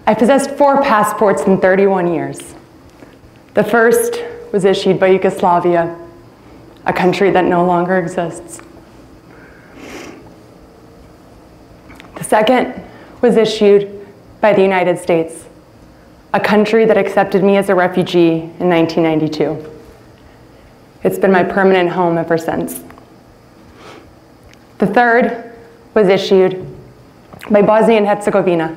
I possessed 4 passports in 31 years. The first was issued by Yugoslavia, a country that no longer exists. The second was issued by the United States, a country that accepted me as a refugee in 1992. It's been my permanent home ever since. The third was issued by Bosnia and Herzegovina,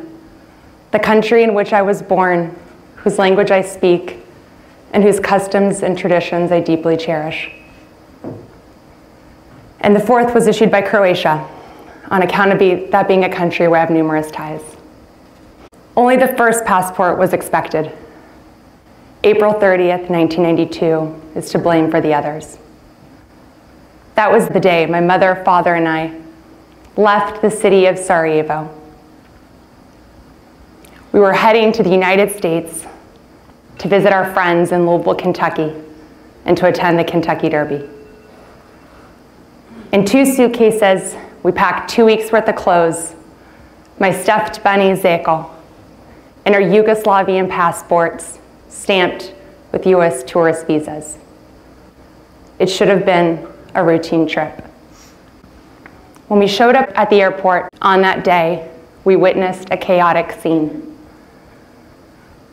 the country in which I was born, whose language I speak, and whose customs and traditions I deeply cherish. And the fourth was issued by Croatia, on account of that being a country where I have numerous ties. Only the first passport was expected. April 30th, 1992 is to blame for the others. That was the day my mother, father, and I left the city of Sarajevo. We were heading to the United States to visit our friends in Louisville, Kentucky, and to attend the Kentucky Derby. In 2 suitcases, we packed 2 weeks' worth of clothes, my stuffed bunny Zekel, and our Yugoslavian passports stamped with US tourist visas. It should have been a routine trip. When we showed up at the airport on that day, we witnessed a chaotic scene.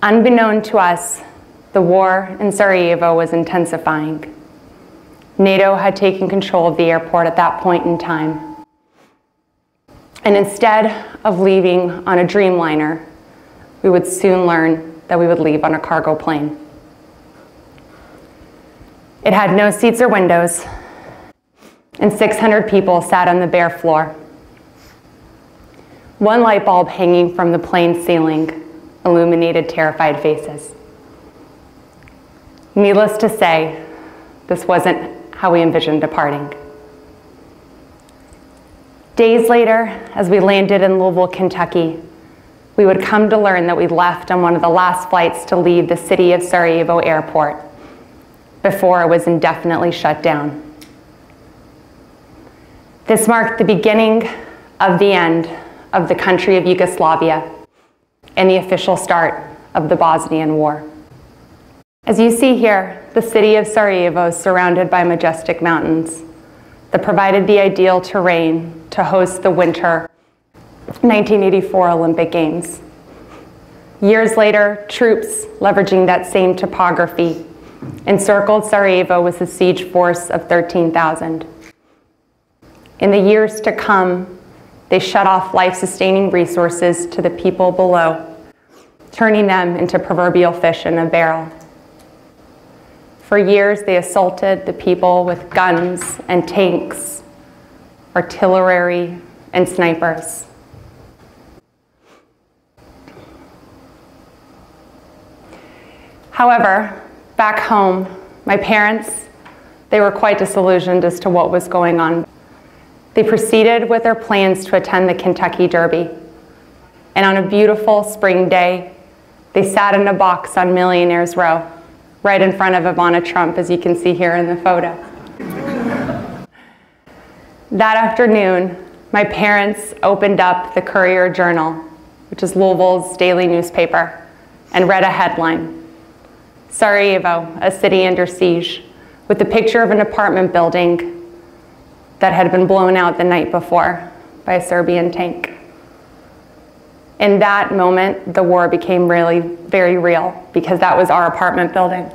Unbeknown to us, the war in Sarajevo was intensifying. NATO had taken control of the airport at that point in time. And instead of leaving on a Dreamliner, we would soon learn that we would leave on a cargo plane. It had no seats or windows, and 600 people sat on the bare floor. One light bulb hanging from the plane's ceiling illuminated terrified faces. Needless to say, this wasn't how we envisioned departing. Days later, as we landed in Louisville, Kentucky, we would come to learn that we left on one of the last flights to leave the city of Sarajevo airport before it was indefinitely shut down. This marked the beginning of the end of the country of Yugoslavia and the official start of the Bosnian War. As you see here, the city of Sarajevo is surrounded by majestic mountains that provided the ideal terrain to host the winter 1984 Olympic Games. Years later, troops leveraging that same topography encircled Sarajevo with a siege force of 13,000. In the years to come, they shut off life-sustaining resources to the people below, turning them into proverbial fish in a barrel. For years, they assaulted the people with guns and tanks, artillery, and snipers. However, back home, my parents, they were quite disillusioned as to what was going on. They proceeded with their plans to attend the Kentucky Derby. And on a beautiful spring day, they sat in a box on Millionaire's Row, right in front of Ivana Trump, as you can see here in the photo. That afternoon, my parents opened up the Courier-Journal, which is Louisville's daily newspaper, and read a headline: Sarajevo, a city under siege, with a picture of an apartment building that had been blown out the night before by a Serbian tank. In that moment, the war became really very real, because that was our apartment building.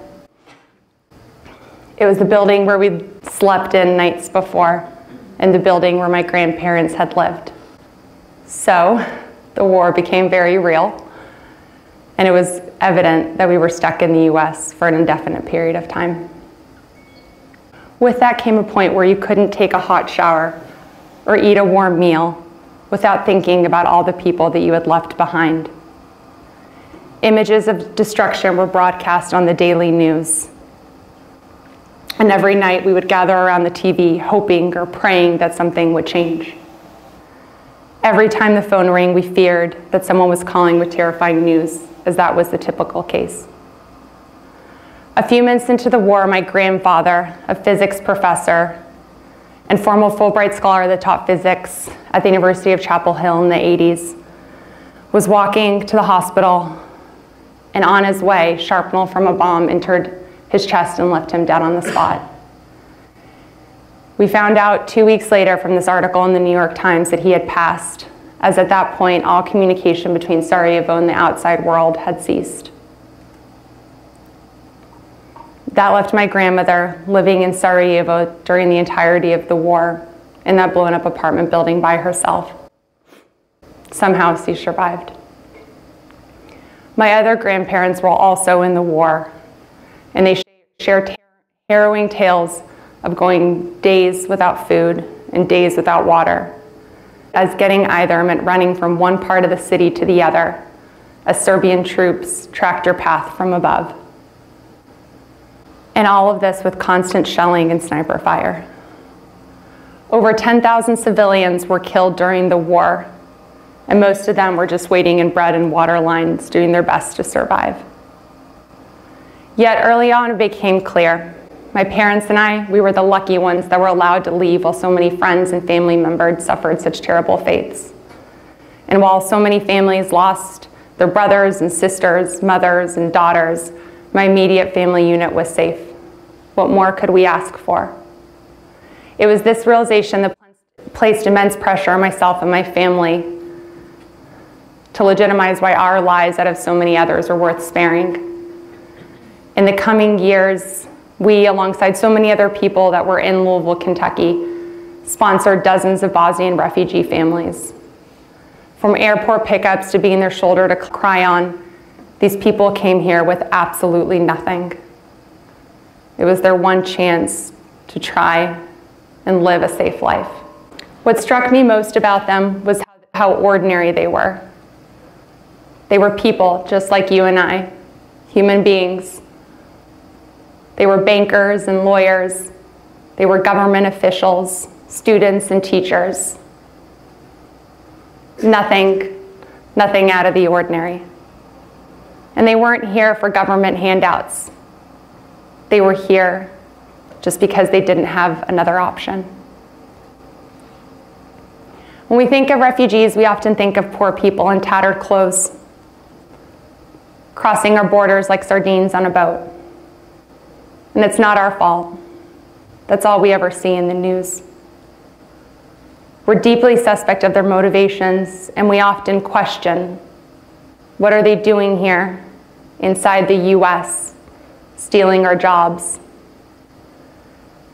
It was the building where we'd slept in nights before, and the building where my grandparents had lived. So the war became very real, and it was evident that we were stuck in the US for an indefinite period of time. With that came a point where you couldn't take a hot shower or eat a warm meal without thinking about all the people that you had left behind. Images of destruction were broadcast on the daily news. And every night we would gather around the TV hoping or praying that something would change. Every time the phone rang, we feared that someone was calling with terrifying news, as that was the typical case. A few months into the war, my grandfather, a physics professor and former Fulbright scholar that taught physics at the University of Chapel Hill in the 80s, was walking to the hospital, and on his way, shrapnel from a bomb entered his chest and left him dead on the spot. We found out 2 weeks later from this article in the New York Times that he had passed, as at that point, all communication between Sarajevo and the outside world had ceased. That left my grandmother living in Sarajevo during the entirety of the war in that blown up apartment building by herself. Somehow she survived. My other grandparents were also in the war, and they shared harrowing tales of going days without food and days without water, as getting either meant running from one part of the city to the other, as Serbian troops tracked your path from above. And all of this with constant shelling and sniper fire. Over 10,000 civilians were killed during the war, and most of them were just waiting in bread and water lines, doing their best to survive. Yet early on it became clear, my parents and I, we were the lucky ones that were allowed to leave while so many friends and family members suffered such terrible fates. And while so many families lost their brothers and sisters, mothers and daughters, my immediate family unit was safe. What more could we ask for? It was this realization that placed immense pressure on myself and my family to legitimize why our lives out of so many others are worth sparing. In the coming years, we, alongside so many other people that were in Louisville, Kentucky, sponsored dozens of Bosnian refugee families. From airport pickups to being their shoulder to cry on, these people came here with absolutely nothing. It was their one chance to try and live a safe life. What struck me most about them was how ordinary they were. They were people just like you and I, human beings. They were bankers and lawyers. They were government officials, students and teachers. Nothing out of the ordinary. And they weren't here for government handouts. They were here just because they didn't have another option. When we think of refugees, we often think of poor people in tattered clothes, crossing our borders like sardines on a boat. And it's not our fault. That's all we ever see in the news. We're deeply suspect of their motivations, and we often question, what are they doing here inside the US, stealing our jobs?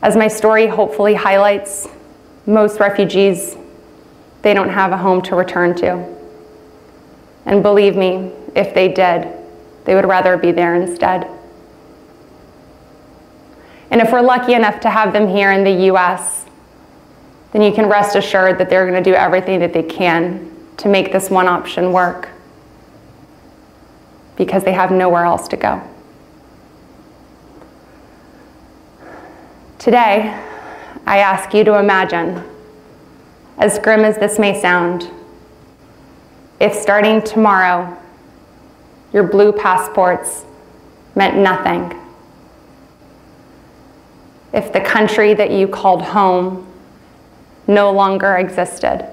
As my story hopefully highlights, most refugees, they don't have a home to return to. And believe me, if they did, they would rather be there instead. And if we're lucky enough to have them here in the US, then you can rest assured that they're going to do everything that they can to make this one option work, because they have nowhere else to go. Today, I ask you to imagine, as grim as this may sound, if starting tomorrow, your blue passports meant nothing. If the country that you called home no longer existed.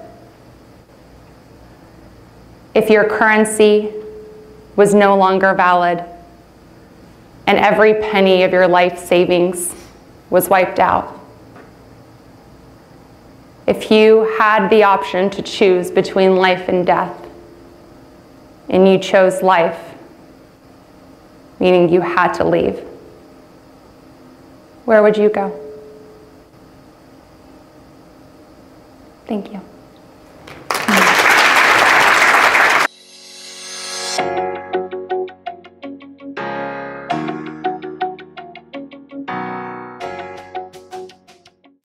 If your currency was no longer valid and every penny of your life savings was wiped out. If you had the option to choose between life and death, and you chose life, meaning you had to leave, where would you go? Thank you.